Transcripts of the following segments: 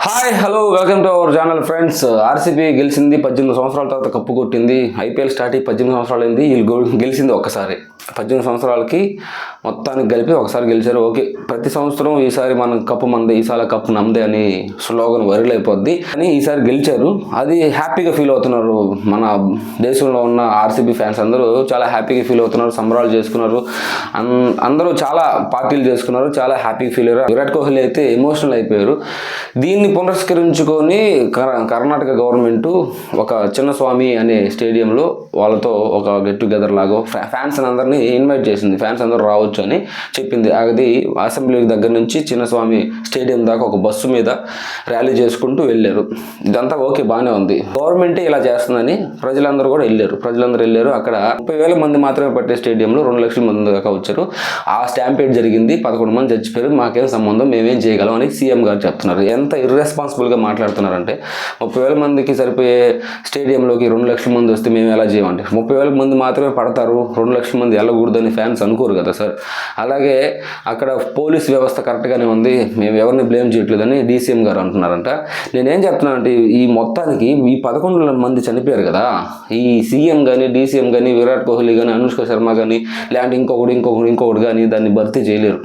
Hi hello welcome to our channel friends. RCB గెలిచింది, 18 సంవత్సరాల తర్వాత కప్పు కొట్టింది. ఐపీఎల్ స్టార్ట్ అయ్యి 18 సంవత్సరాలు అయింది. వీళ్ళు గెలిచింది ఒక్కసారి. 18 సంవత్సరాలకి మొత్తానికి కలిపి ఒకసారి గెలిచారు. ఓకే, ప్రతి సంవత్సరం ఈసారి మన కప్పు మందే, ఈసారి కప్పు నమ్మదే అని స్లోగన్ వైరల్ అయిపోద్ది. కానీ ఈసారి గెలిచారు, అది హ్యాపీగా ఫీల్ అవుతున్నారు. మన దేశంలో ఉన్న ఆర్సీబీ ఫ్యాన్స్ అందరూ చాలా హ్యాపీగా ఫీల్ అవుతున్నారు, సంబరాలు చేసుకున్నారు. అందరూ చాలా పార్టీలు చేసుకున్నారు, చాలా హ్యాపీగా ఫీల్ అయ్యారు. విరాట్ కోహ్లీ అయితే ఎమోషనల్ అయిపోయారు. దీన్ని పునస్కరించుకొని కర్ణాటక గవర్నమెంట్ ఒక చిన్నస్వామి అనే స్టేడియంలో వాళ్ళతో ఒక గెట్ టుగెదర్ లాగా ఫ్యాన్స్ అందరినీ ఇన్వైట్ చేసింది. ఫ్యాన్స్ అందరూ రావచ్చు అని చెప్పింది. అది అసెంబ్లీ దగ్గర నుంచి చిన్నస్వామి స్టేడియం దాకా ఒక బస్సు మీద ర్యాలీ చేసుకుంటూ వెళ్ళారు. ఇదంతా ఓకే, బాగానే ఉంది. గవర్నమెంటే ఇలా చేస్తుందని ప్రజలందరూ కూడా వెళ్ళారు. అక్కడ 30,000 మంది మాత్రమే పట్టే స్టేడియంలో 2 లక్షల మంది దాకా వచ్చారు. ఆ స్టాంపేడ్ జరిగింది, 11 మంది చచ్చిపోయారు. మాకేం సంబంధం, మేమేం చేయగలం అని సీఎం గారు చెప్తున్నారు. ఎంత ఇర్రెస్పాన్సిబుల్గా మాట్లాడుతున్నారంటే, 30,000 మందికి సరిపోయే స్టేడియంలోకి 2 లక్షల మంది వస్తే మేము ఎలా చేయమంటే, 30,000 మంది మాత్రమే పడతారు, 2 లక్షల మంది వెళ్ళకూడదని ఫ్యాన్స్ అనుకోరు కదా సార్. అలాగే అక్కడ పోలీస్ వ్యవస్థ కరెక్ట్గానే ఉంది, మేము ఎవరిని బ్లేమ్ చేయట్లేదని డీసీఎం గారు అంటున్నారంట. నేనేం చెప్తున్నానంటే, ఈ మొత్తానికి ఈ 11 మంది చనిపోయారు కదా, ఈ సీఎం కానీ డీసీఎం కానీ విరాట్ కోహ్లీ కానీ అనుష్క శర్మ కానీ లేదంటే ఇంకొకటి కానీ దాన్ని భర్తీ చేయలేరు.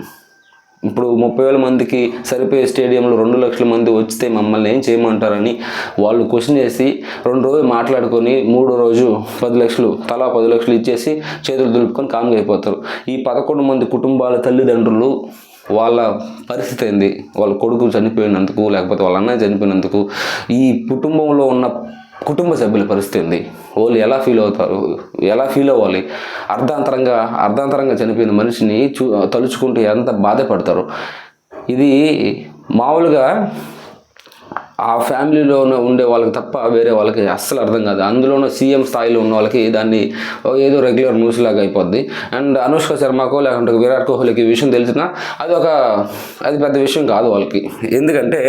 ఇప్పుడు 30,000 మందికి సరిపోయే స్టేడియంలో 2 లక్షల మంది వస్తే మమ్మల్ని ఏం చేయమంటారని వాళ్ళు క్వశ్చన్ చేసి 2 రోజులు మాట్లాడుకొని 3వ రోజు 10 లక్షలు తలా 10 లక్షలు ఇచ్చేసి చేతులు దులుపుకొని కామ్గా అయిపోతారు. ఈ 11 మంది కుటుంబాల తల్లిదండ్రులు వాళ్ళ పరిస్థితి ఏంది? వాళ్ళ కొడుకు చనిపోయినందుకు, లేకపోతే వాళ్ళ అన్నయ్య చనిపోయినందుకు ఈ కుటుంబంలో ఉన్న కుటుంబ సభ్యుల పరిస్థితి ఏంది? వాళ్ళు ఎలా ఫీల్ అవుతారు, ఎలా ఫీల్ అవ్వాలి? అర్ధాంతరంగా చనిపోయిన మనిషిని తలుచుకుంటూ ఎంత బాధపడతారు. ఇది మామూలుగా ఆ ఫ్యామిలీలో ఉండే వాళ్ళకి తప్ప వేరే వాళ్ళకి అస్సలు అర్థం కాదు. అందులోనూ సీఎం స్థాయిలో ఉన్న వాళ్ళకి దాన్ని ఏదో రెగ్యులర్ న్యూస్ లాగా అయిపోద్ది. అండ్ అనుష్క శర్మకో లేకుంటే విరాట్ కోహ్లీకి ఈ విషయం తెలిసినా అది పెద్ద విషయం కాదు వాళ్ళకి. ఎందుకంటే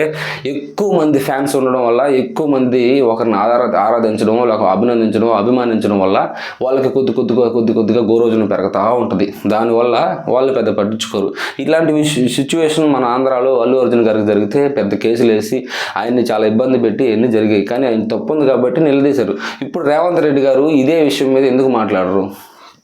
ఎక్కువ మంది ఫ్యాన్స్ ఉండడం వల్ల, ఎక్కువ మంది ఒకరిని ఆరాధించడం, లేక అభిమానించడం వల్ల వాళ్ళకి కొద్దిగా గోరోజున పెరుగుతూ ఉంటుంది. దానివల్ల వాళ్ళు పెద్ద పట్టించుకోరు. ఇలాంటి సిచ్యువేషన్ మన ఆంధ్రాలో అల్లు అర్జున్ గారికి జరిగితే పెద్ద కేసులు వేసి ఆయన్ని చాలా ఇబ్బంది పెట్టి ఎన్ని జరిగాయి. కానీ ఆయన తప్పు ఉంది కాబట్టి నిలదీశారు. ఇప్పుడు రేవంత్ రెడ్డి గారు ఇదే విషయం మీద ఎందుకు మాట్లాడరు?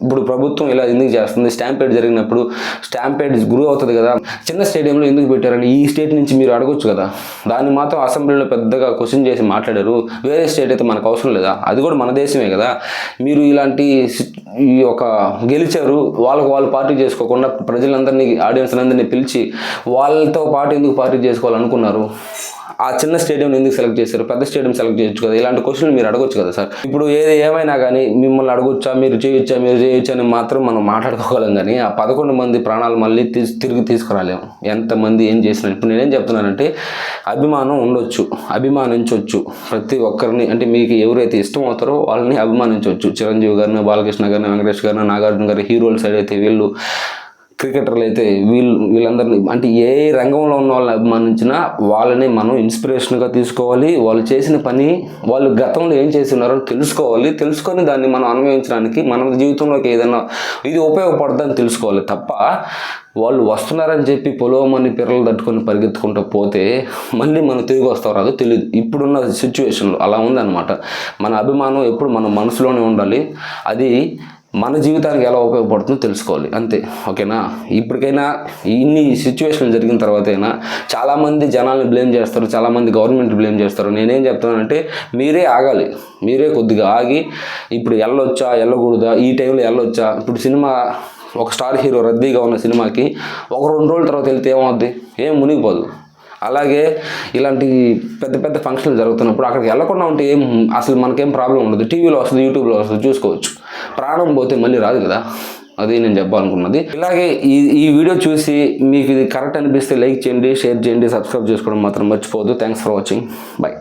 ఇప్పుడు ప్రభుత్వం ఇలా ఎందుకు చేస్తుంది? స్టాంపేడ్ జరిగినప్పుడు స్టాంపేడ్ గురి అవుతుంది కదా, చిన్న స్టేడియంలో ఎందుకు పెట్టారని ఈ స్టేట్ నుంచి మీరు అడగొచ్చు కదా. దాన్ని మాత్రం అసెంబ్లీలో పెద్దగా క్వశ్చన్ చేసి మాట్లాడారు. వేరే స్టేట్ అయితే మనకు అవసరం లేదా? అది కూడా మన దేశమే కదా. మీరు ఇలాంటి ఈ ఒక గెలిచారు, వాళ్ళు పార్టీ చేసుకోకుండా ప్రజలందరినీ, ఆడియన్స్ అందరినీ పిలిచి వాళ్ళతో పాటు ఎందుకు పార్టీ చేసుకోవాలనుకున్నారు? ఆ చిన్న స్టేడియం ఎందుకు సెలెక్ట్ చేశారు? పెద్ద స్టేడియం సెలెక్ట్ చేయొచ్చు కదా. ఇలాంటి క్వశ్చన్లు మీరు అడగొచ్చు కదా సార్. ఇప్పుడు ఏమైనా కానీ మిమ్మల్ని అడగొచ్చా, మీరు చేయొచ్చా అని మాత్రం మనం మాట్లాడుకోగలం. కానీ ఆ 11 మంది ప్రాణాలు మళ్ళీ తిరిగి తీసుకురాలేము. ఎంతమంది ఏం చేసినా. ఇప్పుడు నేనేం చెప్తున్నానంటే, అభిమానం ఉండొచ్చు, అభిమానించవచ్చు ప్రతి ఒక్కరిని. అంటే మీకు ఎవరైతే ఇష్టం అవుతారో వాళ్ళని అభిమానించవచ్చు. చిరంజీవి గారిని, బాలకృష్ణ గారిని, వెంకటేష్ గారిని, నాగార్జున గారి హీరోల సైడ్ అయితే వీళ్ళు, క్రికెటర్లు అయితే వీళ్ళందరినీ, అంటే ఏ రంగంలో ఉన్న వాళ్ళని అభిమానించినా వాళ్ళని మనం ఇన్స్పిరేషన్గా తీసుకోవాలి. వాళ్ళు చేసిన పని, వాళ్ళు గతంలో ఏం చేసి ఉన్నారో తెలుసుకొని దాన్ని మనం అన్వయించడానికి, మన జీవితంలోకి ఏదైనా ఇది ఉపయోగపడుతుందని తెలుసుకోవాలి తప్ప వాళ్ళు వస్తున్నారని చెప్పి పొలవమని పిర్రలు తట్టుకొని పరిగెత్తుకుంటూ పోతే మళ్ళీ మనం తిరిగి వస్తాం రాదో తెలియదు. ఇప్పుడున్న సిచ్యువేషన్లో అలా ఉందన్నమాట. మన అభిమానం ఎప్పుడు మన మనసులోనే ఉండాలి. అది మన జీవితానికి ఎలా ఉపయోగపడుతుందో తెలుసుకోవాలి, అంతే. ఓకేనా? ఇప్పటికైనా ఇన్ని సిచ్యువేషన్లు జరిగిన తర్వాత అయినా చాలామంది జనాల్ని బ్లేమ్ చేస్తారు, చాలామంది గవర్నమెంట్ బ్లేమ్ చేస్తారు. నేనేం చెప్తున్నానంటే, మీరే ఆగాలి. మీరే కొద్దిగా ఆగి, ఇప్పుడు వెళ్ళకూడదా, ఈ టైంలో వెళ్ళొచ్చా? ఇప్పుడు సినిమా ఒక స్టార్ హీరో రద్దీగా ఉన్న సినిమాకి 1-2 రోజుల తర్వాత వెళ్తే ఏమవుద్ది? ఏం మునిగిపోదు. అలాగే ఇలాంటి పెద్ద ఫంక్షన్లు జరుగుతున్నప్పుడు అక్కడికి వెళ్ళకుండా ఉంటే అసలు మనకేం ప్రాబ్లం ఉండదు. టీవీలో వస్తుంది, యూట్యూబ్లో వస్తుంది, చూసుకోవచ్చు. ప్రాణం పోతే మళ్ళీ రాదు కదా. అది నేను చెప్పాలనుకున్నది. ఇలాగే ఈ వీడియో చూసి మీకు ఇది కరెక్ట్ అనిపిస్తే లైక్ చేయండి, షేర్ చేయండి, సబ్స్క్రైబ్ చేసుకోవడం మాత్రం మర్చిపోవద్దు. Thanks for watching. బై.